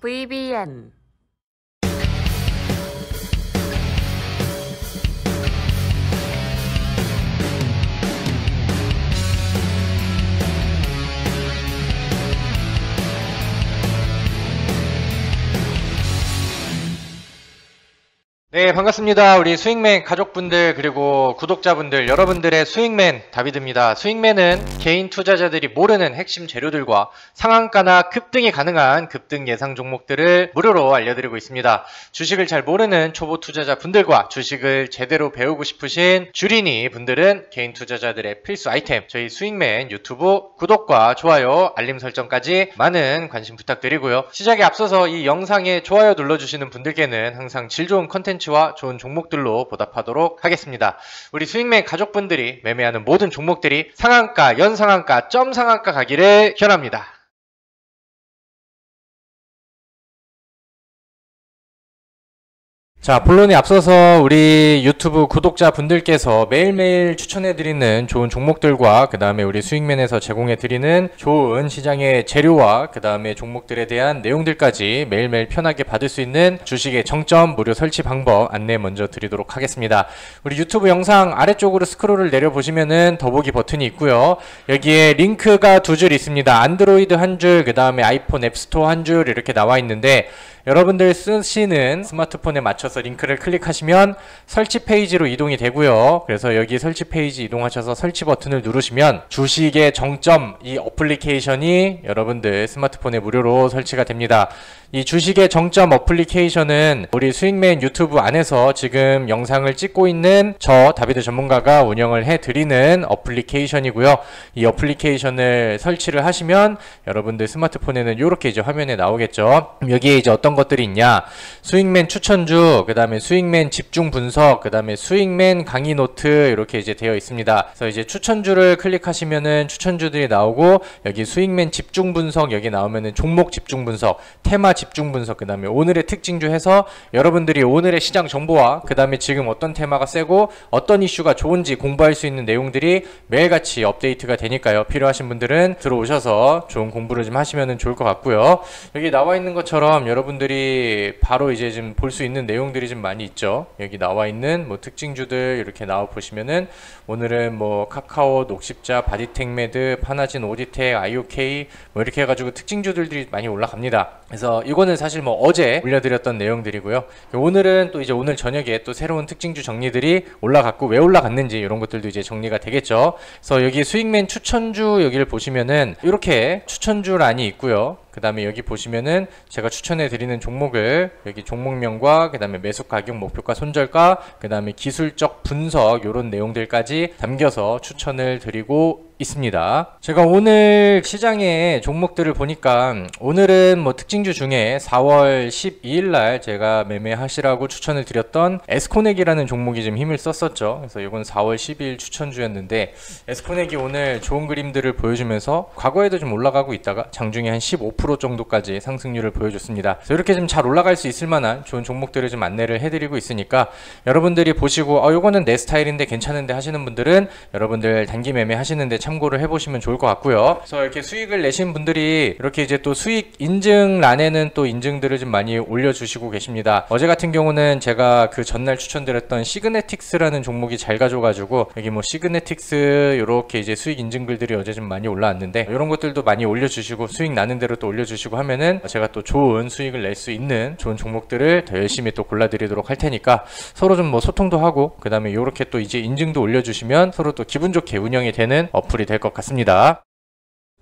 VBN 네, 반갑습니다. 우리 스윙맨 가족분들 그리고 구독자분들 여러분들의 스윙맨 다비드입니다. 스윙맨은 개인 투자자들이 모르는 핵심 재료들과 상한가나 급등이 가능한 급등 예상 종목들을 무료로 알려드리고 있습니다. 주식을 잘 모르는 초보 투자자분들과 주식을 제대로 배우고 싶으신 주린이 분들은 개인 투자자들의 필수 아이템 저희 스윙맨 유튜브 구독과 좋아요, 알림 설정까지 많은 관심 부탁드리고요. 시작에 앞서서 이 영상에 좋아요 눌러주시는 분들께는 항상 질 좋은 컨텐츠와 좋은 종목들로 보답하도록 하겠습니다. 우리 스윙맨 가족분들이 매매하는 모든 종목들이 상한가, 연상한가, 점상한가 가기를 기원합니다. 자, 본론에 앞서서 우리 유튜브 구독자분들께서 매일매일 추천해드리는 좋은 종목들과 그 다음에 우리 스윙맨에서 제공해드리는 좋은 시장의 재료와 그 다음에 종목들에 대한 내용들까지 매일매일 편하게 받을 수 있는 주식의 정점 무료 설치 방법 안내 먼저 드리도록 하겠습니다. 우리 유튜브 영상 아래쪽으로 스크롤을 내려보시면은 더보기 버튼이 있고요. 여기에 링크가 두 줄 있습니다. 안드로이드 한 줄, 그 다음에 아이폰 앱스토어 한 줄 이렇게 나와 있는데 여러분들 쓰시는 스마트폰에 맞춰서 링크를 클릭하시면 설치 페이지로 이동이 되고요. 그래서 여기 설치 페이지 이동하셔서 설치 버튼을 누르시면 주식의 정점 이 어플리케이션이 여러분들 스마트폰에 무료로 설치가 됩니다. 이 주식의 정점 어플리케이션은 우리 스윙맨 유튜브 안에서 지금 영상을 찍고 있는 저 다비드 전문가가 운영을 해드리는 어플리케이션이고요. 이 어플리케이션을 설치를 하시면 여러분들 스마트폰에는 이렇게 이제 화면에 나오겠죠. 여기에 이제 어떤 것들이 있냐, 스윙맨 추천주, 그 다음에 스윙맨 집중 분석, 그 다음에 스윙맨 강의 노트 이렇게 이제 되어 있습니다. 그래서 이제 추천주를 클릭하시면은 추천주들이 나오고 여기 스윙맨 집중 분석 여기 나오면은 종목 집중 분석, 테마 집중 분석, 그 다음에 오늘의 특징주 해서 여러분들이 오늘의 시장 정보와 그 다음에 지금 어떤 테마가 세고 어떤 이슈가 좋은지 공부할 수 있는 내용들이 매일같이 업데이트가 되니까요. 필요하신 분들은 들어오셔서 좋은 공부를 좀 하시면 좋을 것 같고요. 여기 나와 있는 것처럼 여러분들이 바로 이제 좀 볼 수 있는 내용들이 좀 많이 있죠. 여기 나와 있는 뭐 특징주들 이렇게 나와 보시면은 오늘은 뭐 카카오, 녹십자, 바디텍메드, 파나진, 오디텍, IOK 뭐 이렇게 해가지고 특징주들이 많이 올라갑니다. 그래서 이거는 사실 뭐 어제 올려드렸던 내용들이고요. 오늘은 또 이제 오늘 저녁에 또 새로운 특징주 정리들이 올라갔고 왜 올라갔는지 이런 것들도 이제 정리가 되겠죠. 그래서 여기 수익맨 추천주 여기를 보시면은 이렇게 추천주란이 있고요. 그 다음에 여기 보시면은 제가 추천해 드리는 종목을 여기 종목명과 그 다음에 매수 가격 목표가 손절가 그 다음에 기술적 분석 이런 내용들까지 담겨서 추천을 드리고 있습니다. 제가 오늘 시장의 종목들을 보니까 오늘은 뭐 특징주 중에 4월 12일 날 제가 매매하시라고 추천을 드렸던 에스코넥이라는 종목이 좀 힘을 썼었죠. 그래서 이건 4월 12일 추천주였는데 에스코넥이 오늘 좋은 그림들을 보여주면서 과거에도 좀 올라가고 있다가 장중에 한 15% 정도까지 상승률을 보여줬습니다. 그래서 이렇게 좀 잘 올라갈 수 있을 만한 좋은 종목들을 좀 안내를 해드리고 있으니까 여러분들이 보시고 이거는 내 스타일인데 괜찮은데 하시는 분들은 여러분들 단기 매매 하시는데 참고를 해보시면 좋을 것 같고요. 그래서 이렇게 수익을 내신 분들이 이렇게 이제 또 수익 인증란에는 또 인증들을 좀 많이 올려주시고 계십니다. 어제 같은 경우는 제가 그 전날 추천드렸던 시그네틱스라는 종목이 잘 가져가지고 여기 뭐 시그네틱스 이렇게 이제 수익 인증글들이 어제 좀 많이 올라왔는데 이런 것들도 많이 올려주시고 수익 나는 대로 또 올려주시고 하면은 제가 또 좋은 수익을 낼 수 있는 좋은 종목들을 더 열심히 또 골라드리도록 할 테니까 서로 좀 뭐 소통도 하고 그 다음에 이렇게 또 이제 인증도 올려주시면 서로 또 기분 좋게 운영이 되는 어플이 될 것 같습니다.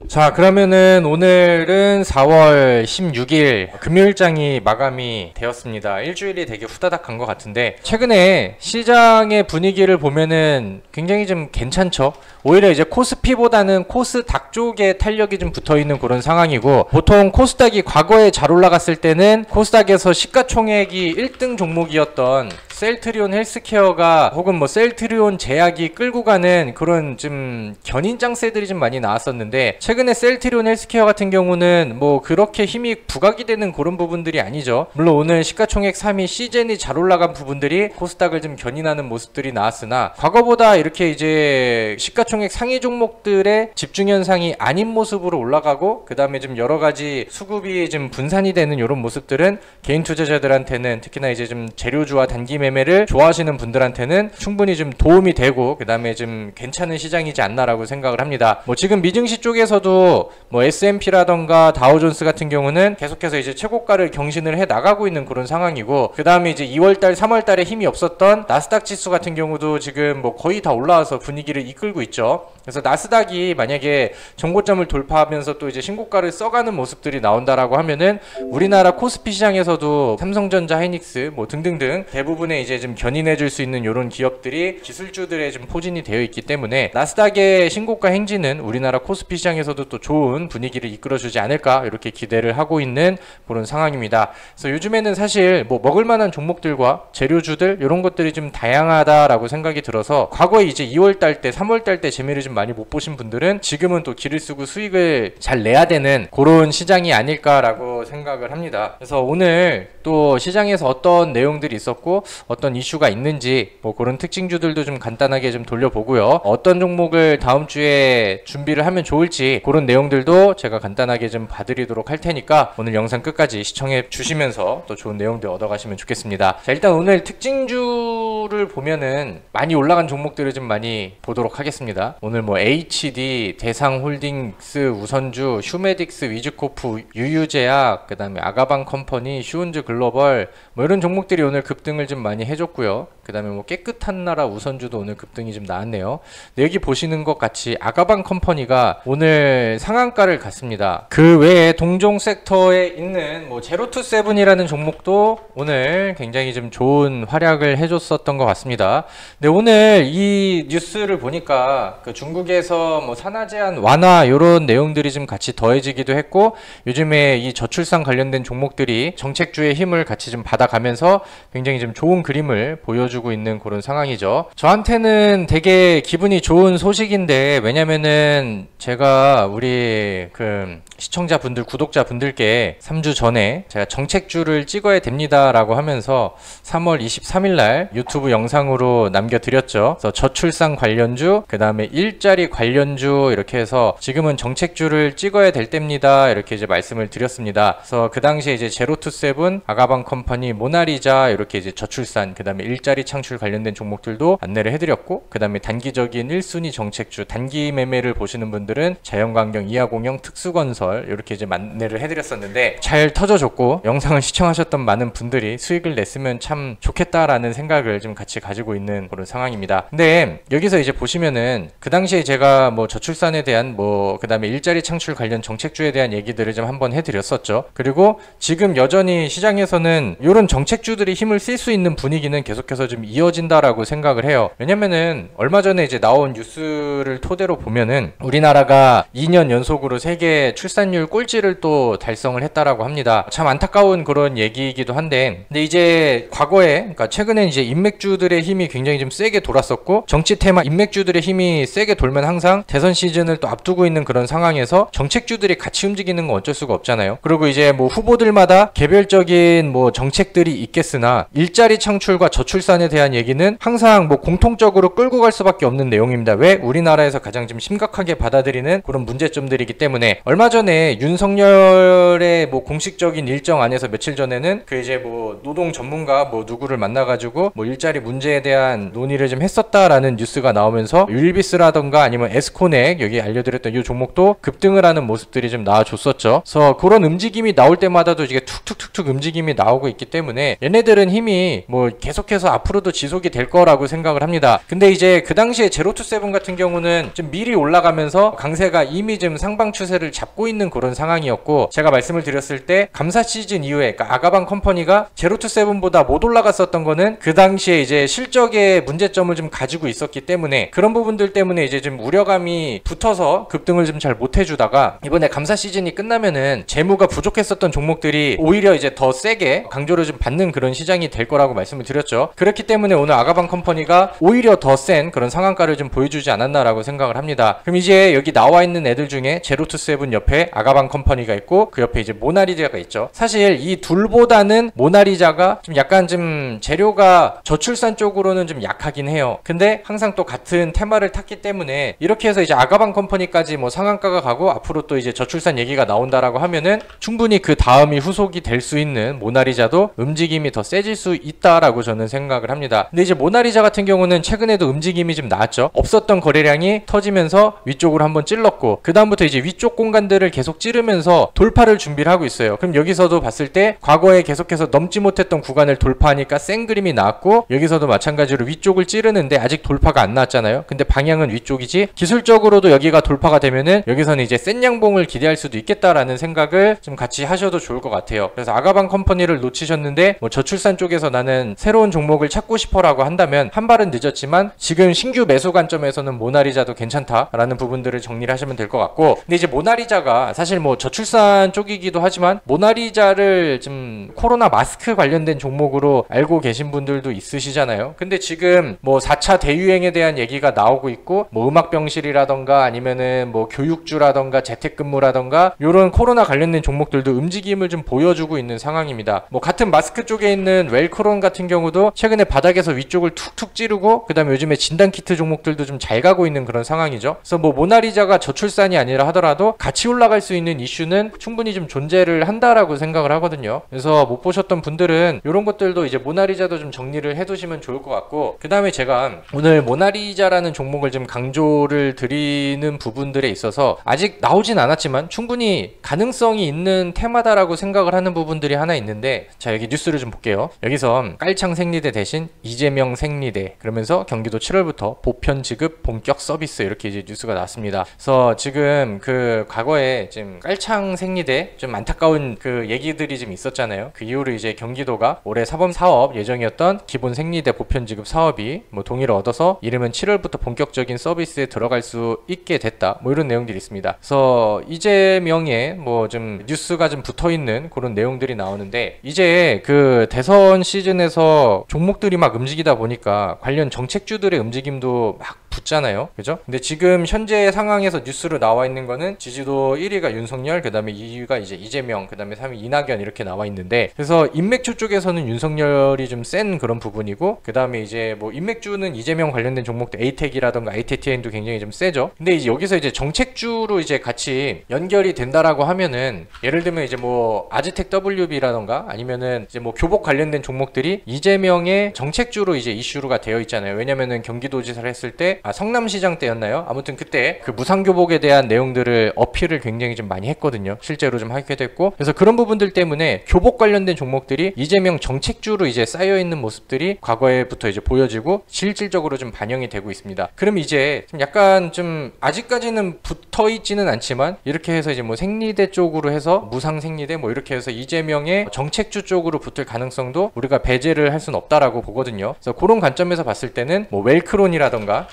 자, 그러면은 오늘은 4월 16일 금요일장이 마감이 되었습니다. 일주일이 되게 후다닥 간 것 같은데 최근에 시장의 분위기를 보면은 굉장히 좀 괜찮죠. 오히려 이제 코스피보다는 코스닥 쪽에 탄력이 좀 붙어있는 그런 상황이고 보통 코스닥이 과거에 잘 올라갔을 때는 코스닥에서 시가총액이 1등 종목이었던 셀트리온 헬스케어가 혹은 뭐 셀트리온 제약이 끌고 가는 그런 좀 견인장세들이 좀 많이 나왔었는데, 최근에 셀트리온 헬스케어 같은 경우는 뭐 그렇게 힘이 부각이 되는 그런 부분들이 아니죠. 물론 오늘 시가총액 3위 시젠이 잘 올라간 부분들이 코스닥을 좀 견인하는 모습들이 나왔으나, 과거보다 이렇게 이제 시가총액 상위 종목들의 집중 현상이 아닌 모습으로 올라가고, 그 다음에 좀 여러 가지 수급이 좀 분산이 되는 이런 모습들은 개인 투자자들한테는, 특히나 이제 좀 재료주와 단기 매매를 좋아하시는 분들한테는 충분히 좀 도움이 되고, 그 다음에 좀 괜찮은 시장이지 않나라고 생각을 합니다. 뭐 지금 미증시 쪽에서도 뭐 S&P라던가 다우존스 같은 경우는 계속해서 이제 최고가를 경신을 해 나가고 있는 그런 상황이고, 그 다음에 이제 2월달 3월달에 힘이 없었던 나스닥 지수 같은 경우도 지금 뭐 거의 다 올라와서 분위기를 이끌고 있죠. 그래서 나스닥이 만약에 정고점을 돌파하면서 또 이제 신고가를 써가는 모습들이 나온다라고 하면은, 우리나라 코스피 시장에서도 삼성전자, 하이닉스 뭐 등등등 대부분의 이제 좀 견인해줄 수 있는 이런 기업들이 기술주들의 좀 포진이 되어 있기 때문에, 나스닥의 신고가 행진은 우리나라 코스피 시장에서도 또 좋은 분위기를 이끌어주지 않을까, 이렇게 기대를 하고 있는 그런 상황입니다. 그래서 요즘에는 사실 뭐 먹을만한 종목들과 재료주들 이런 것들이 좀 다양하다라고 생각이 들어서, 과거에 이제 2월달 때 3월달 때 재미를 좀 많이 못 보신 분들은 지금은 또 기를 쓰고 수익을 잘 내야 되는 그런 시장이 아닐까라고 생각을 합니다. 그래서 오늘 또 시장에서 어떤 내용들이 있었고 어떤 이슈가 있는지 뭐 그런 특징주들도 좀 간단하게 좀 돌려보고요. 어떤 종목을 다음 주에 준비를 하면 좋을지 그런 내용들도 제가 간단하게 좀 봐드리도록 할 테니까, 오늘 영상 끝까지 시청해 주시면서 또 좋은 내용들 얻어가시면 좋겠습니다. 자, 일단 오늘 특징주를 보면은 많이 올라간 종목들을 좀 많이 보도록 하겠습니다. 오늘 뭐 HD, 대상홀딩스, 우선주, 휴메딕스, 위즈코프, 유유제약, 그 다음에 아가방 컴퍼니, 슈운즈 글로벌 뭐 이런 종목들이 오늘 급등을 좀 많이 해줬고요. 그 다음에 뭐 깨끗한 나라 우선주도 오늘 급등이 좀 나왔네요. 근데 여기 보시는 것 같이 아가방 컴퍼니가 오늘 상한가를 갔습니다. 그 외에 동종 섹터에 있는 뭐 제로투세븐이라는 종목도 오늘 굉장히 좀 좋은 활약을 해줬었던 것 같습니다. 근데 오늘 이 뉴스를 보니까 그 중국에서 뭐 산화 제한 완화 이런 내용들이 좀 같이 더해지기도 했고, 요즘에 이 저출산 관련된 종목들이 정책주의 힘을 같이 좀 받아가면서 굉장히 좀 좋은 그림을 보여주고 있는 그런 상황이죠. 저한테는 되게 기분이 좋은 소식인데, 왜냐면은 제가 우리 그 시청자분들, 구독자분들께 3주 전에 제가 정책주를 찍어야 됩니다 라고 하면서 3월 23일 날 유튜브 영상으로 남겨드렸죠. 그래서 저출산 관련주, 그 다음에 일자리 관련주, 이렇게 해서 지금은 정책주를 찍어야 될 때입니다 이렇게 이제 말씀을 드렸습니다. 그래서 그 당시에 이제 제로투세븐, 아가방 컴퍼니, 모나리자 이렇게 이제 저출산, 그 다음에 일자리 창출 관련된 종목들도 안내를 해드렸고, 그 다음에 단기적인 1순위 정책주, 단기 매매를 보시는 분들은 자연광경, 이하공영, 특수건설 이렇게 이제 안내를 해드렸었는데, 잘 터져줬고 영상을 시청하셨던 많은 분들이 수익을 냈으면 참 좋겠다라는 생각을 좀 같이 가지고 있는 그런 상황입니다. 근데 여기서 이제 보시면은 그 당시에 제가 뭐 저출산에 대한 뭐 그 다음에 일자리 창출 관련 정책주에 대한 얘기들을 좀 한번 해드렸었죠. 그리고 지금 여전히 시장에서는 이런 정책주들이 힘을 쓸 수 있는 분위기는 계속해서 좀 이어진다라고 생각을 해요. 왜냐면은 얼마 전에 이제 나온 뉴스를 토대로 보면은 우리나라가 2년 연속으로 세계 출산율 꼴찌를 또 달성을 했다라고 합니다. 참 안타까운 그런 얘기이기도 한데, 근데 이제 과거에, 그러니까 최근에 이제 인맥주들의 힘이 굉장히 좀 세게 돌았었고, 정치 테마 인맥주들의 힘이 세게 돌면 항상 대선 시즌을 또 앞두고 있는 그런 상황에서 정책주들이 같이 움직이는 건 어쩔 수가 없잖아요. 그리고 이제 뭐 후보들마다 개별적인 뭐 정책들이 있겠으나 일자리 창출과 저출산에 대한 얘기는 항상 뭐 공통적으로 끌고 갈 수밖에 없는 내용입니다. 왜? 우리나라에서 가장 좀 심각하게 받아들이는 그런 문제점들이기 때문에. 얼마 전에 윤석열의 뭐 공식적인 일정 안에서 며칠 전에는 그 이제 뭐 노동 전문가 뭐 누구를 만나가지고 뭐 일자리 문제에 대한 논의를 좀 했었다라는 뉴스가 나오면서 율비스라던가 아니면 에스코넥, 여기 알려드렸던 이 종목도 급등을 하는 모습들이 좀 나와줬었죠. 그래서 그런 움직임이 나올 때마다도 이게 툭툭툭툭 움직임이 나오고 있기 때문에 얘네들은 힘이 뭐 계속해서 앞으로도 지속이 될 거라고 생각을 합니다. 근데 이제 그 당시에 제로투세븐 같은 경우는 좀 미리 올라가면서 강세가 이미 좀 상방 추세를 잡고 있는 그런 상황이었고, 제가 말씀을 드렸을 때 감사 시즌 이후에, 그러니까 아가방 컴퍼니가 제로투세븐보다 못 올라갔었던 거는 그 당시에 이제 실적의 문제점을 좀 가지고 있었기 때문에, 그런 부분들 때문에 이제 좀 우려감이 붙어서 급등을 좀 잘 못 해주다가 이번에 감사 시즌이 끝나면은 재무가 부족했었던 종목들이 오히려 이제 더 세게 강조를 좀 받는 그런 시장이 될 거라고 말씀을 드렸죠. 그렇기 그렇기 때문에 오늘 아가방 컴퍼니가 오히려 더 센 그런 상한가를 좀 보여주지 않았나라고 생각을 합니다. 그럼 이제 여기 나와 있는 애들 중에 제로투세븐 옆에 아가방 컴퍼니가 있고 그 옆에 이제 모나리자가 있죠. 사실 이 둘보다는 모나리자가 좀 약간 좀 재료가 저출산 쪽으로는 좀 약하긴 해요. 근데 항상 또 같은 테마를 탔기 때문에 이렇게 해서 이제 아가방 컴퍼니까지 뭐 상한가가 가고 앞으로 또 이제 저출산 얘기가 나온다라고 하면은 충분히 그 다음이 후속이 될 수 있는 모나리자도 움직임이 더 세질 수 있다라고 저는 생각을 합니다. 근데 이제 모나리자 같은 경우는 최근에도 움직임이 좀 나왔죠. 없었던 거래량이 터지면서 위쪽으로 한번 찔렀고 그 다음부터 이제 위쪽 공간들을 계속 찌르면서 돌파를 준비를 하고 있어요. 그럼 여기서도 봤을 때 과거에 계속해서 넘지 못했던 구간을 돌파하니까 센 그림이 나왔고 여기서도 마찬가지로 위쪽을 찌르는데 아직 돌파가 안 나왔잖아요. 근데 방향은 위쪽이지 기술적으로도 여기가 돌파가 되면은 여기서는 이제 센 양봉을 기대할 수도 있겠다라는 생각을 좀 같이 하셔도 좋을 것 같아요. 그래서 아가방 컴퍼니를 놓치셨는데 뭐 저출산 쪽에서 나는 새로운 종목을 찾고 싶어라고 한다면 한 발은 늦었지만 지금 신규 매수 관점에서는 모나리자도 괜찮다라는 부분들을 정리를 하시면 될 것 같고 근데 이제 모나리자가 사실 뭐 저출산 쪽이기도 하지만 모나리자를 좀 코로나 마스크 관련된 종목으로 알고 계신 분들도 있으시잖아요. 근데 지금 뭐 4차 대유행에 대한 얘기가 나오고 있고 뭐 음악병실이라던가 아니면은 뭐 교육주라던가 재택근무라던가 요런 코로나 관련된 종목들도 움직임을 좀 보여주고 있는 상황입니다. 뭐 같은 마스크 쪽에 있는 웰크론 같은 경우도 최근에 바닥에서 위쪽을 툭툭 찌르고 그 다음에 요즘에 진단키트 종목들도 좀 잘 가고 있는 그런 상황이죠. 그래서 뭐 모나리자가 저출산이 아니라 하더라도 같이 올라갈 수 있는 이슈는 충분히 좀 존재를 한다라고 생각을 하거든요. 그래서 못 보셨던 분들은 이런 것들도 이제 모나리자도 좀 정리를 해두시면 좋을 것 같고 그 다음에 제가 오늘 모나리자라는 종목을 좀 강조를 드리는 부분들에 있어서 아직 나오진 않았지만 충분히 가능성이 있는 테마다라고 생각을 하는 부분들이 하나 있는데 자 여기 뉴스를 좀 볼게요. 여기서 깔창 생리대 대신 이재명 생리대 그러면서 경기도 7월부터 보편 지급 본격 서비스 이렇게 이제 뉴스가 나왔습니다. 그래서 지금 그 과거에 지금 깔창 생리대 좀 안타까운 그 얘기들이 좀 있었잖아요. 그 이후로 이제 경기도가 올해 사범 사업 예정이었던 기본 생리대 보편 지급 사업이 뭐 동의를 얻어서 이르면 7월부터 본격적인 서비스에 들어갈 수 있게 됐다. 뭐 이런 내용들이 있습니다. 그래서 이재명의 뭐 좀 뉴스가 좀 붙어 있는 그런 내용들이 나오는데 이제 그 대선 시즌에서 종목들이 막 움직이다 보니까 관련 정책주들의 움직임도 막 붙잖아요. 그죠? 근데 지금 현재 상황에서 뉴스로 나와 있는 거는 지지도 1위가 윤석열, 그 다음에 2위가 이제 이재명, 그 다음에 3위 이낙연 이렇게 나와 있는데 그래서 인맥주 쪽에서는 윤석열이 좀 센 그런 부분이고 그 다음에 이제 뭐 인맥주는 이재명 관련된 종목들 에이텍이라던가 ITTN도 굉장히 좀 세죠. 근데 이제 여기서 이제 정책주로 이제 같이 연결이 된다라고 하면은 예를 들면 이제 뭐 아즈텍 WB라던가 아니면은 이제 뭐 교복 관련된 종목들이 이재명의 정책주로 이제 이슈가 되어 있잖아요. 왜냐면은 경기도지사를 했을 때 성남시장 때였나요? 아무튼 그때 그 무상교복에 대한 내용들을 어필을 굉장히 좀 많이 했거든요. 실제로 좀 하게 됐고 그래서 그런 부분들 때문에 교복 관련된 종목들이 이재명 정책주로 이제 쌓여있는 모습들이 과거에부터 이제 보여지고 실질적으로 좀 반영이 되고 있습니다. 그럼 이제 좀 약간 좀 아직까지는 붙어있지는 않지만 이렇게 해서 이제 뭐 생리대 쪽으로 해서 무상 생리대 뭐 이렇게 해서 이재명의 정책주 쪽으로 붙을 가능성도 우리가 배제를 할 수는 없다라고 보거든요. 그래서 그런 관점에서 봤을 때는 뭐 웰크론이라던가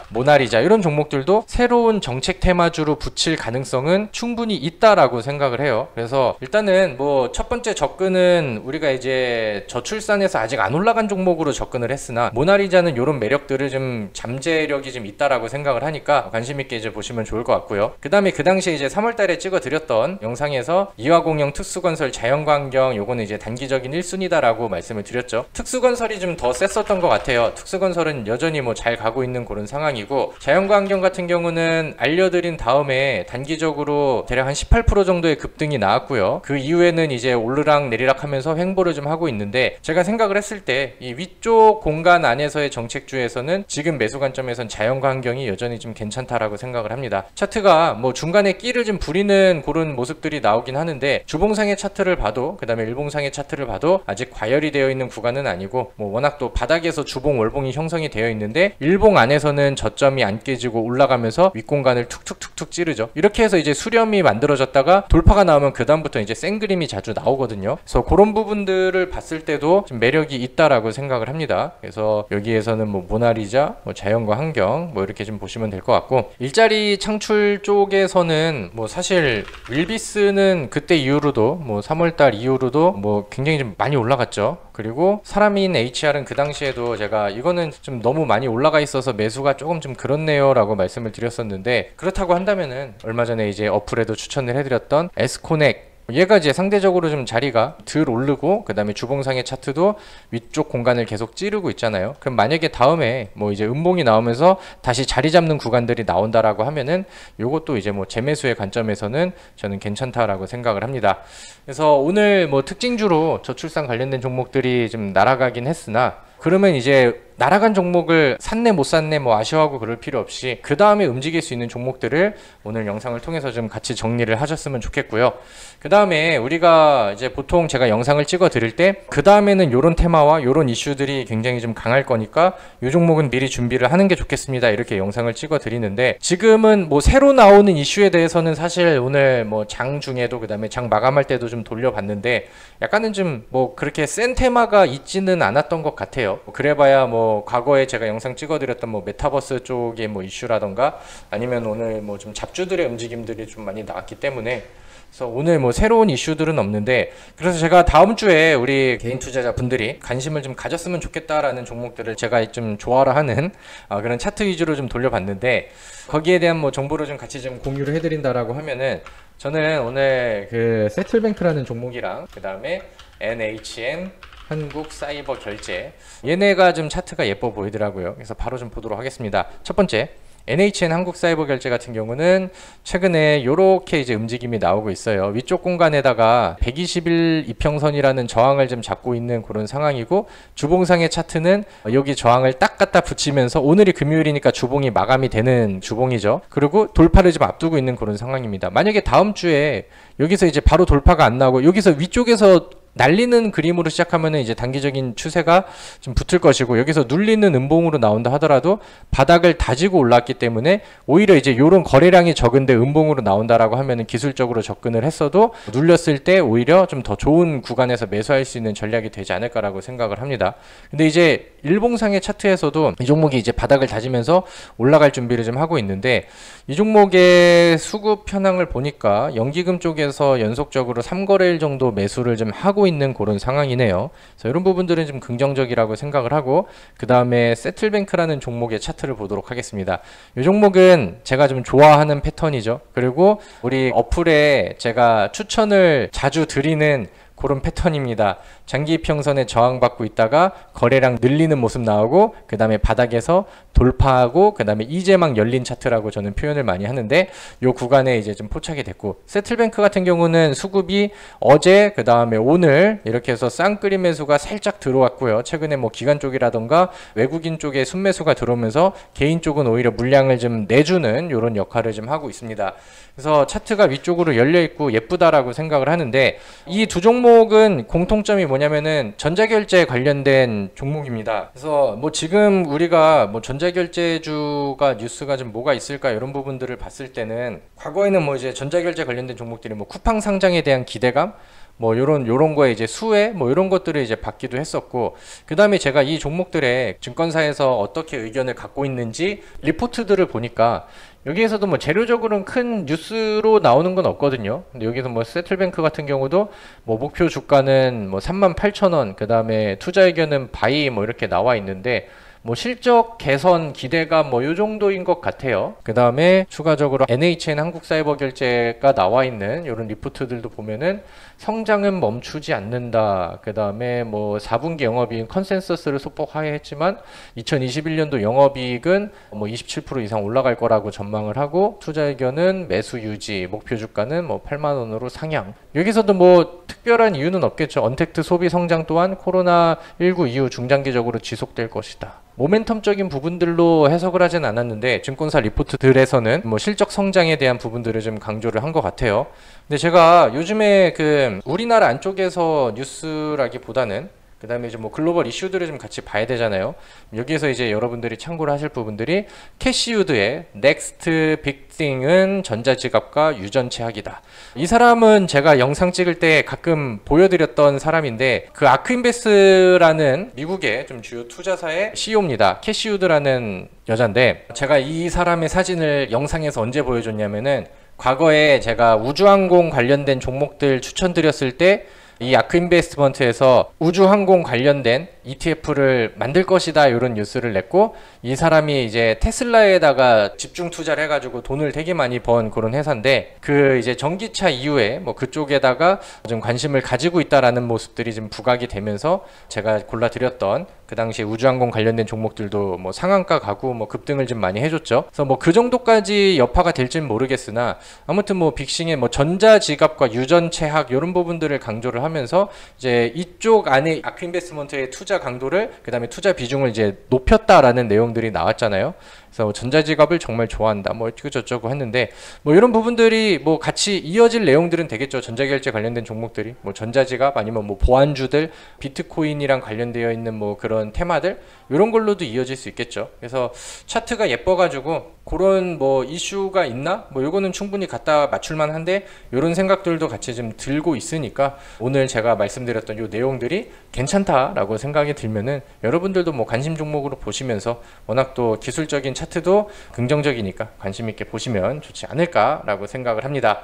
모나리자 이런 종목들도 새로운 정책 테마주로 붙일 가능성은 충분히 있다라고 생각을 해요. 그래서 일단은 뭐 첫 번째 접근은 우리가 이제 저출산에서 아직 안 올라간 종목으로 접근을 했으나 모나리자는 이런 매력들을 좀 잠재력이 좀 있다라고 생각을 하니까 관심 있게 이제 보시면 좋을 것 같고요. 그 다음에 그 당시에 이제 3월달에 찍어드렸던 영상에서 이화공영 특수건설 자연광경 요거는 이제 단기적인 1순위다라고 말씀을 드렸죠. 특수건설이 좀 더 셌었던 것 같아요. 특수건설은 여전히 뭐 잘 가고 있는 그런 상황이고 자연광경 같은 경우는 알려드린 다음에 단기적으로 대략 한 18% 정도의 급등이 나왔고요. 그 이후에는 이제 오르락 내리락 하면서 횡보를 좀 하고 있는데 제가 생각을 했을 때 이 위쪽 공간 안에서의 정책주에서는 지금 매수 관점에선 자연광경이 여전히 좀 괜찮다라고 생각을 합니다. 차트가 뭐 중간에 끼를 좀 부리는 그런 모습들이 나오긴 하는데 주봉상의 차트를 봐도 그 다음에 일봉상의 차트를 봐도 아직 과열이 되어 있는 구간은 아니고 뭐 워낙 또 바닥에서 주봉 월봉이 형성이 되어 있는데 일봉 안에서는 저점이 안 깨지고 올라가면서 윗공간을 툭툭툭툭 찌르죠. 이렇게 해서 이제 수렴이 만들어졌다가 돌파가 나오면 그 다음부터 이제 센 그림이 자주 나오거든요. 그래서 그런 부분들을 봤을 때도 좀 매력이 있다라고 생각을 합니다. 그래서 여기에서는 뭐 모나리자, 뭐 자연과 환경 뭐 이렇게 좀 보시면 될 것 같고, 일자리 창출 쪽에서는 뭐 사실 윌비스는 그때 이후로도 뭐 3월달 이후로도 뭐 굉장히 좀 많이 올라갔죠. 그리고 사람인 HR은 그 당시에도 제가 이거는 좀 너무 많이 올라가 있어서 매수가 조금 좀 그렇네요 라고 말씀을 드렸었는데, 그렇다고 한다면은 얼마 전에 이제 어플에도 추천을 해드렸던 에스코넥, 얘가 이제 상대적으로 좀 자리가 덜 오르고 그 다음에 주봉상의 차트도 위쪽 공간을 계속 찌르고 있잖아요. 그럼 만약에 다음에 뭐 이제 음봉이 나오면서 다시 자리 잡는 구간들이 나온다라고 하면은 요것도 이제 뭐 재매수의 관점에서는 저는 괜찮다라고 생각을 합니다. 그래서 오늘 뭐 특징주로 저출산 관련된 종목들이 좀 날아가긴 했으나, 그러면 이제 날아간 종목을 샀네 못 샀네 뭐 아쉬워하고 그럴 필요 없이 그 다음에 움직일 수 있는 종목들을 오늘 영상을 통해서 좀 같이 정리를 하셨으면 좋겠고요. 그 다음에 우리가 이제 보통 제가 영상을 찍어 드릴 때 그 다음에는 요런 테마와 요런 이슈들이 굉장히 좀 강할 거니까 요 종목은 미리 준비를 하는 게 좋겠습니다, 이렇게 영상을 찍어 드리는데, 지금은 뭐 새로 나오는 이슈에 대해서는 사실 오늘 뭐 장 중에도 그 다음에 장 마감할 때도 좀 돌려봤는데 약간은 좀 뭐 그렇게 센 테마가 있지는 않았던 것 같아요. 그래봐야 뭐 과거에 제가 영상 찍어드렸던 뭐 메타버스 쪽의 뭐 이슈라던가 아니면 오늘 뭐 좀 잡주들의 움직임들이 좀 많이 나왔기 때문에, 그래서 오늘 뭐 새로운 이슈들은 없는데, 그래서 제가 다음 주에 우리 개인 투자자 분들이 관심을 좀 가졌으면 좋겠다라는 종목들을 제가 좀 좋아라 하는 그런 차트 위주로 좀 돌려봤는데, 거기에 대한 뭐 정보를 좀 같이 좀 공유를 해드린다라고 하면은, 저는 오늘 그 세틀뱅크라는 종목이랑 그 다음에 NHN 한국사이버결제, 얘네가 좀 차트가 예뻐 보이더라고요. 그래서 바로 좀 보도록 하겠습니다. 첫 번째, NHN 한국사이버결제 같은 경우는 최근에 이렇게 이제 움직임이 나오고 있어요. 위쪽 공간에다가 120일 이평선이라는 저항을 좀 잡고 있는 그런 상황이고, 주봉상의 차트는 여기 저항을 딱 갖다 붙이면서 오늘이 금요일이니까 주봉이 마감이 되는 주봉이죠. 그리고 돌파를 좀 앞두고 있는 그런 상황입니다. 만약에 다음 주에 여기서 이제 바로 돌파가 안 나오고 여기서 위쪽에서 날리는 그림으로 시작하면은 이제 단기적인 추세가 좀 붙을 것이고, 여기서 눌리는 음봉으로 나온다 하더라도 바닥을 다지고 올랐기 때문에 오히려 이제 요런 거래량이 적은데 음봉으로 나온다라고 하면은 기술적으로 접근을 했어도 눌렸을 때 오히려 좀 더 좋은 구간에서 매수할 수 있는 전략이 되지 않을까라고 생각을 합니다. 근데 이제 일봉상의 차트에서도 이 종목이 이제 바닥을 다지면서 올라갈 준비를 좀 하고 있는데, 이 종목의 수급 현황을 보니까 연기금 쪽에서 연속적으로 3거래일 정도 매수를 좀 하고 있는 그런 상황이네요. 그래서 이런 부분들은 좀 긍정적이라고 생각을 하고, 그 다음에 세틀뱅크라는 종목의 차트를 보도록 하겠습니다. 이 종목은 제가 좀 좋아하는 패턴이죠. 그리고 우리 어플에 제가 추천을 자주 드리는 그런 패턴입니다. 장기 이평선에 저항받고 있다가 거래량 늘리는 모습 나오고, 그 다음에 바닥에서 돌파하고, 그 다음에 이제 막 열린 차트라고 저는 표현을 많이 하는데, 요 구간에 이제 좀 포착이 됐고, 세틀뱅크 같은 경우는 수급이 어제 그 다음에 오늘 이렇게 해서 쌍끌이 매수가 살짝 들어왔고요. 최근에 뭐 기관 쪽이라던가 외국인 쪽에 순매수가 들어오면서 개인 쪽은 오히려 물량을 좀 내주는 이런 역할을 좀 하고 있습니다. 그래서 차트가 위쪽으로 열려 있고 예쁘다라고 생각을 하는데, 이 두 종목은 공통점이 뭐냐면은 전자결제 관련된 종목입니다. 그래서 뭐 지금 우리가 뭐 전자결제주가 뉴스가 좀 뭐가 있을까 이런 부분들을 봤을 때는, 과거에는 뭐 이제 전자결제 관련된 종목들이 뭐 쿠팡 상장에 대한 기대감, 뭐 요런 거에 이제 수혜 뭐 이런 것들을 이제 받기도 했었고, 그 다음에 제가 이 종목들의 증권사에서 어떻게 의견을 갖고 있는지 리포트들을 보니까 여기에서도 뭐 재료적으로는 큰 뉴스로 나오는 건 없거든요. 근데 여기서 뭐 세틀뱅크 같은 경우도 뭐 목표 주가는 뭐 38,000원, 그 다음에 투자 의견은 바이 뭐 이렇게 나와 있는데, 뭐 실적 개선 기대가 뭐 요 정도인 것 같아요. 그 다음에 추가적으로 NHN 한국사이버결제가 나와 있는 이런 리포트들도 보면은 성장은 멈추지 않는다. 그 다음에 뭐 4분기 영업이익 컨센서스를 소폭 하회했지만 2021년도 영업이익은 뭐 27% 이상 올라갈 거라고 전망을 하고, 투자 의견은 매수 유지, 목표 주가는 뭐 8만원으로 상향. 여기서도 뭐 특별한 이유는 없겠죠. 언택트 소비 성장 또한 코로나19 이후 중장기적으로 지속될 것이다. 모멘텀적인 부분들로 해석을 하진 않았는데, 증권사 리포트들에서는 뭐 실적 성장에 대한 부분들을 좀 강조를 한 것 같아요. 근데 제가 요즘에 그 우리나라 안쪽에서 뉴스라기보다는 그 다음에 이제 뭐 글로벌 이슈들을 좀 같이 봐야 되잖아요. 여기에서 이제 여러분들이 참고를 하실 부분들이 캐시 우드의 넥스트 빅띵은 전자지갑과 유전체학이다. 이 사람은 제가 영상 찍을 때 가끔 보여드렸던 사람인데 그 아크인베스라는 미국의 좀 주요 투자사의 CEO입니다. 캐시 우드라는 여잔데 제가 이 사람의 사진을 영상에서 언제 보여줬냐면은 과거에 제가 우주항공 관련된 종목들 추천드렸을 때 이 아크인베스트먼트에서 우주항공 관련된 ETF를 만들 것이다 이런 뉴스를 냈고 이 사람이 이제 테슬라에다가 집중 투자를 해가지고 돈을 되게 많이 번 그런 회사인데 그 이제 전기차 이후에 뭐 그쪽에다가 좀 관심을 가지고 있다라는 모습들이 좀 부각이 되면서 제가 골라드렸던 그 당시 우주항공 관련된 종목들도 뭐 상한가 가고 뭐 급등을 좀 많이 해줬죠. 그래서 뭐 그 정도까지 여파가 될지는 모르겠으나 아무튼 뭐 빅싱의 뭐 전자지갑과 유전체학 이런 부분들을 강조를 하면서 이제 이쪽 안에 아크인베스트먼트의 투자 강도를 그 다음에 투자 비중을 이제 높였다라는 내용들이 나왔잖아요. 그래서 전자지갑을 정말 좋아한다 뭐 어쩌고 저쩌고 했는데 뭐 이런 부분들이 뭐 같이 이어질 내용들은 되겠죠. 전자결제 관련된 종목들이 뭐 전자지갑 아니면 뭐 보안주들 비트코인이랑 관련되어 있는 뭐 그런 테마들 이런 걸로도 이어질 수 있겠죠. 그래서 차트가 예뻐가지고 그런 뭐 이슈가 있나 뭐 요거는 충분히 갖다 맞출만 한데 이런 생각들도 같이 좀 들고 있으니까 오늘 제가 말씀드렸던 요 내용들이 괜찮다라고 생각이 들면은 여러분들도 뭐 관심 종목으로 보시면서 워낙 또 기술적인 차트도 긍정적이니까 관심 있게 보시면 좋지 않을까라고 생각을 합니다.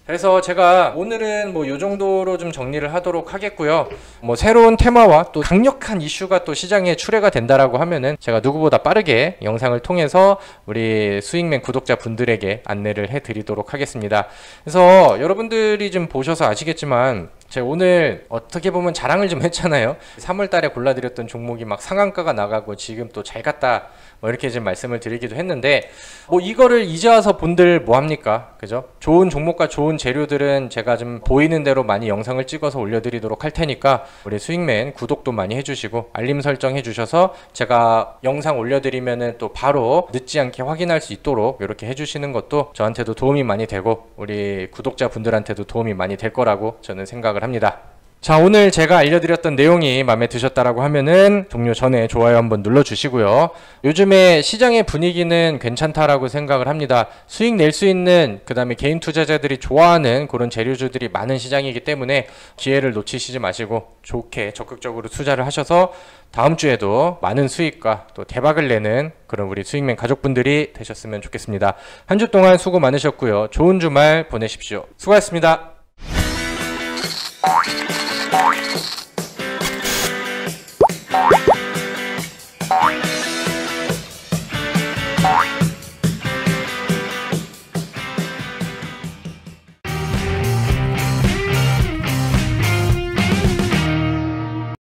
그래서 제가 오늘은 뭐 요 정도로 좀 정리를 하도록 하겠고요. 뭐 새로운 테마와 또 강력한 이슈가 또 시장에 출회가 된다라고 하면은 제가 누구보다 빠르게 영상을 통해서 우리 수익맨 구독자 분들에게 안내를 해드리도록 하겠습니다. 그래서 여러분들이 좀 보셔서 아시겠지만 제가 오늘 어떻게 보면 자랑을 좀 했잖아요. 3월 달에 골라드렸던 종목이 막 상한가가 나가고 지금 또 잘 갔다 뭐 이렇게 좀 말씀을 드리기도 했는데 뭐 이거를 이제 와서 본들 뭐합니까? 그죠? 좋은 종목과 좋은 재료들은 제가 좀 보이는 대로 많이 영상을 찍어서 올려드리도록 할 테니까 우리 수익맨 구독도 많이 해주시고 알림 설정 해주셔서 제가 영상 올려드리면은 또 바로 늦지 않게 확인할 수 있도록 이렇게 해주시는 것도 저한테도 도움이 많이 되고 우리 구독자 분들한테도 도움이 많이 될 거라고 저는 생각을 합니다. 자, 오늘 제가 알려드렸던 내용이 마음에 드셨다라고 하면은 종료 전에 좋아요 한번 눌러주시고요. 요즘에 시장의 분위기는 괜찮다라고 생각을 합니다. 수익 낼 수 있는 그 다음에 개인 투자자들이 좋아하는 그런 재료주들이 많은 시장이기 때문에 기회를 놓치시지 마시고 좋게 적극적으로 투자를 하셔서 다음 주에도 많은 수익과 또 대박을 내는 그런 우리 수익맨 가족분들이 되셨으면 좋겠습니다. 한 주 동안 수고 많으셨고요. 좋은 주말 보내십시오. 수고하셨습니다.